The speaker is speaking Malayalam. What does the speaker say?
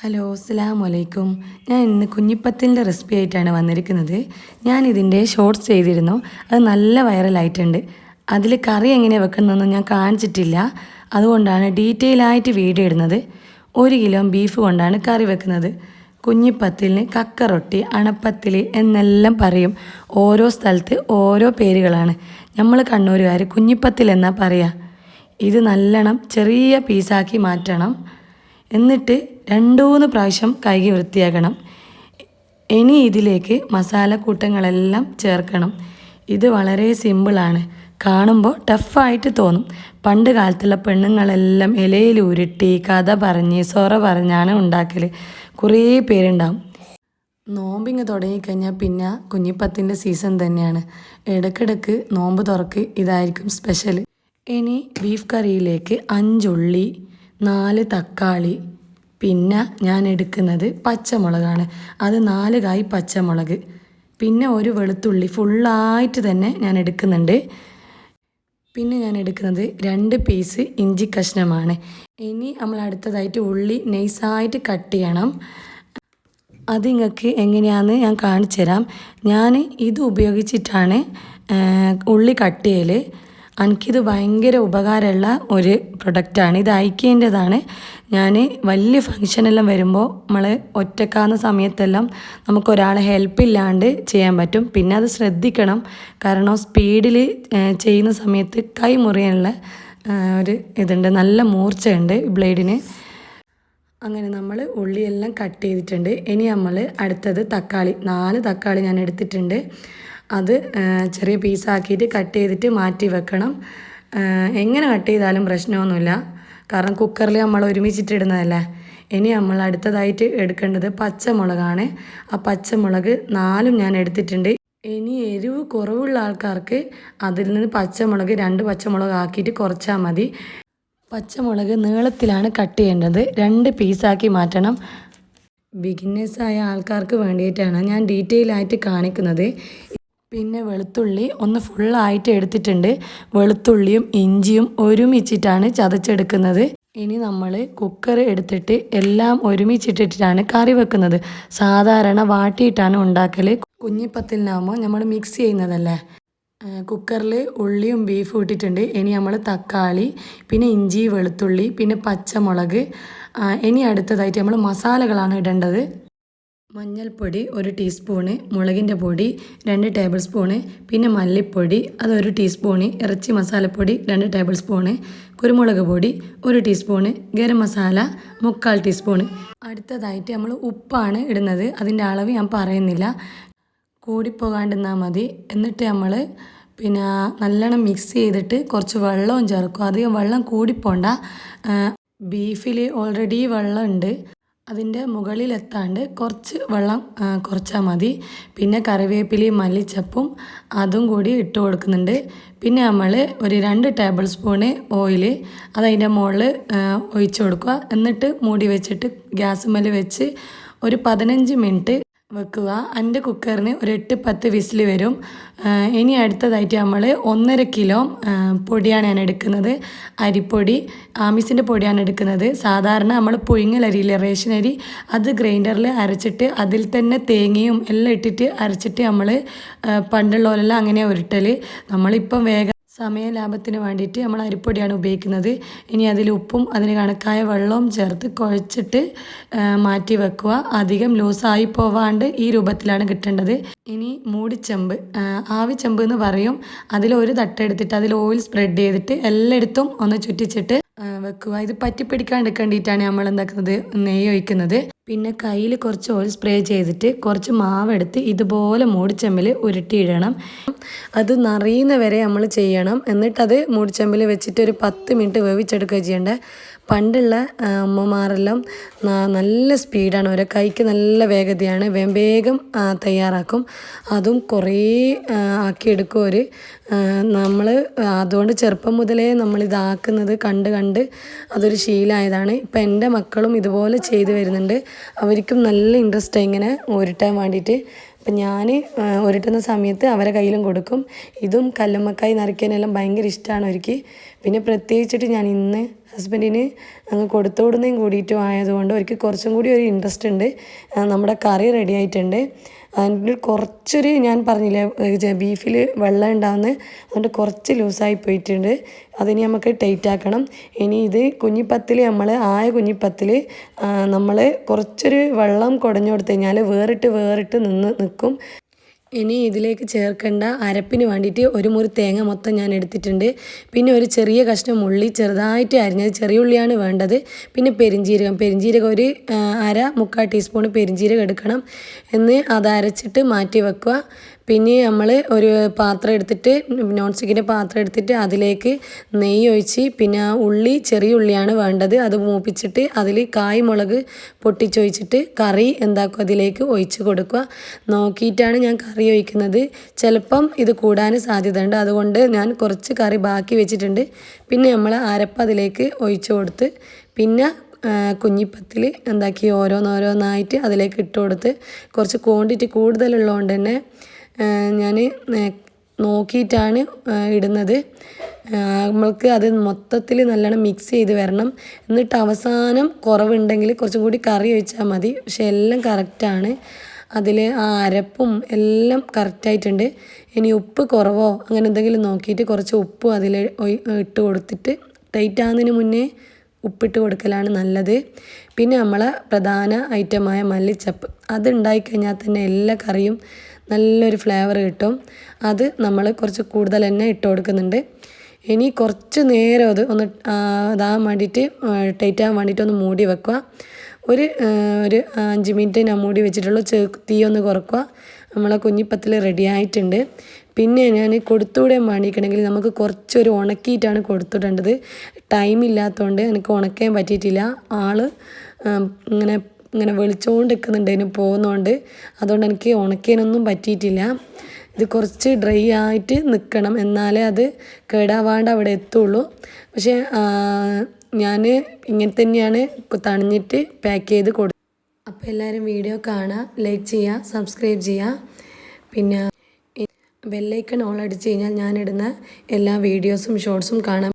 ഹലോ അസ്സലാമു അലൈക്കും. ഞാൻ ഇന്ന് കുഞ്ഞിപ്പത്തിൻ്റെ റെസിപ്പി ആയിട്ടാണ് വന്നിരിക്കുന്നത്. ഞാനിതിൻ്റെ ഷോർട്സ് ചെയ്തിരുന്നു. അത് നല്ല വൈറലായിട്ടുണ്ട്. അതിൽ കറി എങ്ങനെ വെക്കുന്നതെന്ന് ഞാൻ കാണിച്ചിട്ടില്ല. അതുകൊണ്ടാണ് ഡീറ്റെയിൽ ആയിട്ട് വീഡിയോ ഇടുന്നത്. 1 കിലോ ബീഫ് കൊണ്ടാണ് കറി വെക്കുന്നത്. കുഞ്ഞിപ്പത്തിലിന് കക്കറൊട്ടി, അണപ്പത്തിൽ എന്നെല്ലാം പറയും. ഓരോ സ്ഥലത്ത് ഓരോ പേരുകളാണ്. നമ്മൾ കണ്ണൂരുകാർ കുഞ്ഞിപ്പത്തിൽ എന്നാ പറയുക. ഇത് നല്ലോണം ചെറിയ പീസാക്കി മാറ്റണം. എന്നിട്ട് 2-3 പ്രാവശ്യം കഴുകി വൃത്തിയാക്കണം. ഇനി ഇതിലേക്ക് മസാലക്കൂട്ടങ്ങളെല്ലാം ചേർക്കണം. ഇത് വളരെ സിമ്പിളാണ്. കാണുമ്പോൾ ടഫായിട്ട് തോന്നും. പണ്ട് കാലത്തുള്ള പെണ്ണുങ്ങളെല്ലാം ഇലയിൽ ഉരുട്ടി കഥ പറഞ്ഞ് സൊറ പറഞ്ഞാണ് ഉണ്ടാക്കൽ. കുറേ പേരുണ്ടാവും. നോമ്പിങ്ങ് തുടങ്ങിക്കഴിഞ്ഞാൽ പിന്നെ കുഞ്ഞിപ്പത്തിൻ്റെ സീസൺ തന്നെയാണ്. ഇടയ്ക്കിടയ്ക്ക് നോമ്പ് തുറക്ക് ഇതായിരിക്കും സ്പെഷ്യൽ. ഇനി ബീഫ് കറിയിലേക്ക് 5 ഉള്ളി, 4 തക്കാളി, പിന്നെ ഞാൻ എടുക്കുന്നത് പച്ചമുളകാണ്. അത് 4 കായ് പച്ചമുളക്, പിന്നെ ഒരു വെളുത്തുള്ളി ഫുള്ളായിട്ട് തന്നെ ഞാൻ എടുക്കുന്നുണ്ട്. പിന്നെ ഞാൻ എടുക്കുന്നത് 2 പീസ് ഇഞ്ചി കഷ്ണമാണ്. ഇനി നമ്മൾ അടുത്തതായിട്ട് ഉള്ളി നൈസായിട്ട് കട്ട് ചെയ്യണം. അത് നിങ്ങൾക്ക് എങ്ങനെയാണെന്ന് ഞാൻ കാണിച്ചു തരാം. ഞാൻ ഇത് ഉപയോഗിച്ചിട്ടാണ് ഉള്ളി കട്ട് ചെയ്യൽ. എനിക്കിത് ഭയങ്കര ഉപകാരമുള്ള ഒരു പ്രൊഡക്റ്റാണ്. ഇത് ഐക്യേൻ്റെതാണ്. ഞാൻ വലിയ ഫങ്ഷനെല്ലാം വരുമ്പോൾ നമ്മൾ ഒറ്റക്കാവുന്ന സമയത്തെല്ലാം നമുക്കൊരാളെ ഹെൽപ്പില്ലാണ്ട് ചെയ്യാൻ പറ്റും. പിന്നെ അത് ശ്രദ്ധിക്കണം. കാരണം സ്പീഡിൽ ചെയ്യുന്ന സമയത്ത് കൈ മുറിയാനുള്ള ഒരു ഇതുണ്ട്. നല്ല മൂർച്ചയുണ്ട് ബ്ലേഡിന്. അങ്ങനെ നമ്മൾ ഉള്ളിയെല്ലാം കട്ട് ചെയ്തിട്ടുണ്ട്. ഇനി നമ്മൾ അടുത്തത് തക്കാളി, 4 തക്കാളി ഞാൻ എടുത്തിട്ടുണ്ട്. അത് ചെറിയ പീസാക്കിയിട്ട് കട്ട് ചെയ്തിട്ട് മാറ്റി വെക്കണം. എങ്ങനെ കട്ട് ചെയ്താലും പ്രശ്നമൊന്നുമില്ല. കാരണം കുക്കറിൽ നമ്മൾ ഒരുമിച്ചിട്ടിടുന്നതല്ലേ. ഇനി നമ്മൾ അടുത്തതായിട്ട് എടുക്കേണ്ടത് പച്ചമുളകാണ്. ആ പച്ചമുളക് 4 ഞാൻ എടുത്തിട്ടുണ്ട്. ഇനി എരിവ് കുറവുള്ള ആൾക്കാർക്ക് അതിൽ നിന്ന് പച്ചമുളക് 2 പച്ചമുളക് ആക്കിയിട്ട് കുറച്ചാൽ മതി. പച്ചമുളക് നീളത്തിലാണ് കട്ട് ചെയ്യേണ്ടത്. 2 പീസാക്കി മാറ്റണം. ബിഗിന്നേഴ്സായ ആൾക്കാർക്ക് വേണ്ടിയിട്ടാണ് ഞാൻ ഡീറ്റെയിൽ ആയിട്ട് കാണിക്കുന്നത്. പിന്നെ വെളുത്തുള്ളി ഒന്ന് ഫുള്ളായിട്ട് എടുത്തിട്ടുണ്ട്. വെളുത്തുള്ളിയും ഇഞ്ചിയും ഒരുമിച്ചിട്ടാണ് ചതച്ചെടുക്കുന്നത്. ഇനി നമ്മൾ കുക്കർ എടുത്തിട്ട് എല്ലാം ഒരുമിച്ചിട്ടിട്ടാണ് കറി വെക്കുന്നത്. സാധാരണ വാട്ടിയിട്ടാണ് ഉണ്ടാക്കൽ. കുഞ്ഞിപ്പത്തിലിനാകുമ്പോൾ നമ്മൾ മിക്സ് ചെയ്യുന്നതല്ലേ. കുക്കറിൽ ഉള്ളിയും ബീഫും ഇട്ടിട്ടുണ്ട്. ഇനി നമ്മൾ തക്കാളി, പിന്നെ ഇഞ്ചി, വെളുത്തുള്ളി, പിന്നെ പച്ചമുളക്. ഇനി അടുത്തതായിട്ട് നമ്മൾ മസാലകളാണ് ഇടേണ്ടത്. മഞ്ഞൾപ്പൊടി 1 ടീസ്പൂണ്, മുളകിൻ്റെ പൊടി 2 ടേബിൾ സ്പൂണ്, പിന്നെ മല്ലിപ്പൊടി അത് 1 ടീസ്പൂണ്, ഇറച്ചി മസാലപ്പൊടി 2 ടേബിൾ സ്പൂണ്, കുരുമുളക് പൊടി 1 ടീസ്പൂണ്, ഗരം മസാല 3/4 ടീസ്പൂണ്. അടുത്തതായിട്ട് നമ്മൾ ഉപ്പാണ് ഇടുന്നത്. അതിൻ്റെ അളവ് ഞാൻ പറയുന്നില്ല, കൂടിപ്പോകാണ്ടിരുന്നാൽ മതി. എന്നിട്ട് നമ്മൾ പിന്നെ നല്ലോണം മിക്സ് ചെയ്തിട്ട് കുറച്ച് വെള്ളവും ചേർക്കും. അധികം വെള്ളം കൂടിപ്പോണ്ട. ബീഫിൽ ഓൾറെഡി വെള്ളം ഉണ്ട്. അതിൻ്റെ മുകളിലെത്താണ്ട് കുറച്ച് വെള്ളം കുറച്ചാൽ മതി. പിന്നെ കറിവേപ്പിലയും മല്ലിച്ചപ്പും അതും കൂടി ഇട്ട് കൊടുക്കുന്നുണ്ട്. പിന്നെ നമ്മൾ ഒരു 2 ടേബിൾ സ്പൂണ് ഓയിൽ അതതിൻ്റെ മുകളിൽ ഒഴിച്ച് കൊടുക്കുക. എന്നിട്ട് മൂടി വെച്ചിട്ട് ഗ്യാസ് മേൽ വെച്ച് ഒരു 15 മിനിറ്റ് വെക്കുക. എൻ്റെ കുക്കറിന് ഒരു 8-10 വിസിൽ വരും. ഇനി അടുത്തതായിട്ട് നമ്മൾ 1.5 കിലോ പൊടിയാണ് ഞാൻ എടുക്കുന്നത്. അരിപ്പൊടി ആമീസിൻ്റെ പൊടിയാണ് എടുക്കുന്നത്. സാധാരണ നമ്മൾ പുഴുങ്ങലരിയില്ലേ, റേഷൻ അരി, അത് ഗ്രൈൻഡറിൽ അരച്ചിട്ട് അതിൽ തന്നെ തേങ്ങയും എല്ലാം ഇട്ടിട്ട് അരച്ചിട്ട് നമ്മൾ പണ്ടുള്ള പോലെല്ലാം അങ്ങനെ ഉരുട്ടൽ. നമ്മളിപ്പം വേഗം സമയ ലാഭത്തിന് വേണ്ടിയിട്ട് നമ്മൾ അരിപ്പൊടിയാണ് ഉപയോഗിക്കുന്നത്. ഇനി അതിൽ ഉപ്പും അതിന് കണക്കായ വെള്ളവും ചേർത്ത് കുഴച്ചിട്ട് മാറ്റി വെക്കുക. അധികം ലൂസായി പോവാണ്ട് ഈ രൂപത്തിലാണ് കിട്ടേണ്ടത്. ഇനി മൂടിച്ചെമ്പ്, ആവിച്ചെമ്പ് എന്ന് പറയും. അതിൽ ഒരു തട്ടെടുത്തിട്ട് അതിൽ ഓയിൽ സ്പ്രെഡ് ചെയ്തിട്ട് എല്ലായിടത്തും ഒന്ന് ചുറ്റിച്ചിട്ട് വെക്കുക. ഇത് പറ്റിപ്പിടിക്കാണ്ട് വേണ്ടിയിട്ടാണ് നമ്മൾ എന്താക്കുന്നത്, നെയ്യ് ഒഴിക്കുന്നത്. പിന്നെ കയ്യിൽ കുറച്ച് ഓയിൽ സ്പ്രേ ചെയ്തിട്ട് കുറച്ച് മാവെടുത്ത് ഇതുപോലെ മൂടിച്ചെമ്പിൽ ഉരുട്ടിയിടണം. അത് നിറയുന്ന വരെ നമ്മൾ ചെയ്യണം. എന്നിട്ടത് മൂടിച്ചെമ്പിൽ വെച്ചിട്ട് ഒരു 10 മിനിറ്റ് വേവിച്ചെടുക്കുക ചെയ്യേണ്ടത്. പണ്ടുള്ള അമ്മമാരെല്ലാം നല്ല സ്പീഡാണ്, ഓരോ കൈക്ക് നല്ല വേഗതയാണ്, വേഗം തയ്യാറാക്കും. അതും കുറേ ആക്കിയെടുക്കും അവർ. നമ്മൾ അതുകൊണ്ട് ചെറുപ്പം മുതലേ നമ്മളിതാക്കുന്നത് കണ്ട് അതൊരു ശീലമായതാണ്. ഇപ്പം എൻ്റെ മക്കളും ഇതുപോലെ ചെയ്തു വരുന്നുണ്ട്. അവർക്കും നല്ല ഇൻട്രസ്റ്റാണ് ഇങ്ങനെ ഉരുട്ടാൻ വേണ്ടിയിട്ട്. അപ്പം ഞാൻ ഉരുട്ടുന്ന സമയത്ത് അവരെ കയ്യിലും കൊടുക്കും. ഇതും കല്ലുമ്മക്കായി നിറയ്ക്കാനെല്ലാം ഭയങ്കര ഇഷ്ടമാണ് അവർക്ക്. പിന്നെ പ്രത്യേകിച്ചിട്ട് ഞാൻ ഇന്ന് ഹസ്ബൻഡിന് അങ്ങ് കൊടുത്തുവിടുന്നതും കൂടിയിട്ടും ആയതുകൊണ്ട് അവർക്ക് കുറച്ചും കൂടി ഒരു ഇൻട്രസ്റ്റ് ഉണ്ട്. നമ്മുടെ കറി റെഡി ആയിട്ടുണ്ട്. അതിൻ്റെ കുറച്ചൊരു ഞാൻ പറഞ്ഞില്ലേ ബീഫിൽ വെള്ളം ഉണ്ടാവുന്നത്, അതുകൊണ്ട് കുറച്ച് ലൂസായി പോയിട്ടുണ്ട്. അതിനി നമുക്ക് ടൈറ്റ് ആക്കണം. ഇനി ഇത് കുഞ്ഞിപ്പത്തിൽ നമ്മൾ കുഞ്ഞിപ്പത്തിൽ നമ്മൾ കുറച്ചൊരു വെള്ളം കുടഞ്ഞു കൊടുത്തു കഴിഞ്ഞാൽ വേറിട്ട് നിൽക്കും. ഇനി ഇതിലേക്ക് ചേർക്കേണ്ട അരപ്പിന് വേണ്ടിയിട്ട് ഒരു മുറി തേങ്ങ മൊത്തം ഞാൻ എടുത്തിട്ടുണ്ട്. പിന്നെ ഒരു ചെറിയ കഷ്ണം ഉള്ളി ചെറുതായിട്ട് അരിഞ്ഞത്, ചെറിയ ഉള്ളിയാണ് വേണ്ടത്. പിന്നെ പെരിഞ്ജീരകം ഒരു മുക്കാൽ ടീസ്പൂൺ പെരിഞ്ജീരകം എടുക്കണം. അത് അരച്ചിട്ട് മാറ്റി വെക്കുക. പിന്നെ നമ്മൾ ഒരു പാത്രം എടുത്തിട്ട്, നോൺ സ്റ്റിക്കിൻ്റെ പാത്രം എടുത്തിട്ട് അതിലേക്ക് നെയ്യ് ഒഴിച്ച്, പിന്നെ ചെറിയ ഉള്ളിയാണ് വേണ്ടത്, അത് മൂപ്പിച്ചിട്ട് അതിൽ കായ് മുളക് പൊട്ടിച്ചൊഴിച്ചിട്ട് കറി എന്താക്കും അതിലേക്ക് ഒഴിച്ച് കൊടുക്കുക. നോക്കിയിട്ടാണ് ഞാൻ കറി ഒഴിക്കുന്നത്. ചിലപ്പം ഇത് കൂടാൻ സാധ്യതയുണ്ട്, അതുകൊണ്ട് ഞാൻ കുറച്ച് കറി ബാക്കി വെച്ചിട്ടുണ്ട്. പിന്നെ നമ്മൾ അരപ്പ് അതിലേക്ക് ഒഴിച്ച് കൊടുത്ത്, പിന്നെ കുഞ്ഞിപ്പത്തിൽ എന്താക്കി ഓരോന്നായിട്ട് അതിലേക്ക് ഇട്ട് കൊടുത്ത്, കുറച്ച് ക്വാണ്ടിറ്റി കൂടുതലുള്ളതുകൊണ്ട് തന്നെ ഞാൻ നോക്കിയിട്ടാണ് ഇടുന്നത്. നമ്മൾക്ക് അത് മൊത്തത്തിൽ നല്ലോണം മിക്സ് ചെയ്ത് വരണം. എന്നിട്ട് അവസാനം കുറവുണ്ടെങ്കിൽ കുറച്ചും കൂടി കറി ഒഴിച്ചാൽ മതി. പക്ഷെ എല്ലാം കറക്റ്റാണ്, അതിൽ അരപ്പും എല്ലാം കറക്റ്റായിട്ടുണ്ട്. ഇനി ഉപ്പ് കുറവോ അങ്ങനെ എന്തെങ്കിലും നോക്കിയിട്ട് കുറച്ച് ഉപ്പ് അതിൽ ഇട്ട് കൊടുത്തിട്ട്, ടൈറ്റ് ആകുന്നതിന് മുന്നേ ഉപ്പിട്ട് കൊടുക്കലാണ് നല്ലത്. പിന്നെ നമ്മളെ പ്രധാന ഐറ്റമായ മല്ലിച്ചപ്പ്, അത് ഉണ്ടായിക്കഴിഞ്ഞാൽ തന്നെ എല്ലാ കറിയും നല്ലൊരു ഫ്ലേവർ കിട്ടും. അത് നമ്മൾ കുറച്ച് കൂടുതൽ തന്നെ ഇട്ട് കൊടുക്കുന്നുണ്ട്. ഇനി കുറച്ച് നേരം അത് ഒന്ന് ഇതാകാൻ വേണ്ടിയിട്ട്, ടൈറ്റ് ആകാൻ വേണ്ടിയിട്ട് ഒന്ന് മൂടി വെക്കുക. ഒരു 5 മിനിറ്റ് ഞാൻ മൂടി വെച്ചിട്ടുള്ളൂ. തീ ഒന്ന് കുറക്കുക. നമ്മളെ കുഞ്ഞിപ്പത്തിൽ റെഡി ആയിട്ടുണ്ട്. പിന്നെ ഞാൻ കൊടുത്തുവിടാൻ വേണ്ടിയിട്ടുണ്ടെങ്കിൽ നമുക്ക് കുറച്ചൊരു ഉണക്കിയിട്ടാണ് കൊടുത്തിടേണ്ടത്. ടൈം ഇല്ലാത്തതുകൊണ്ട് എനിക്ക് ഉണക്കാൻ പറ്റിയിട്ടില്ല. ഇങ്ങനെ വെളിച്ചോണ്ട് നിൽക്കുന്നുണ്ട് അതിന് പോകുന്നതുകൊണ്ട്, അതുകൊണ്ട് എനിക്ക് ഉണക്കാനൊന്നും പറ്റിയിട്ടില്ല. ഇത് കുറച്ച് ഡ്രൈ ആയിട്ട് നിൽക്കണം, എന്നാലേ അത് കേടാവാണ്ട് അവിടെ എത്തുള്ളൂ. പക്ഷേ ഞാൻ ഇങ്ങനെ തന്നെയാണ് തണിഞ്ഞിട്ട് പാക്ക് ചെയ്ത് കൊടുത്തത്. അപ്പോൾ എല്ലാവരും വീഡിയോ കാണുക, ലൈക്ക് ചെയ്യുക, സബ്സ്ക്രൈബ് ചെയ്യുക. പിന്നെ ബെല്ലൈക്കൺ ഓൾ അടിച്ച് കഴിഞ്ഞാൽ ഞാനിടുന്ന എല്ലാ വീഡിയോസും ഷോർട്സും കാണാം.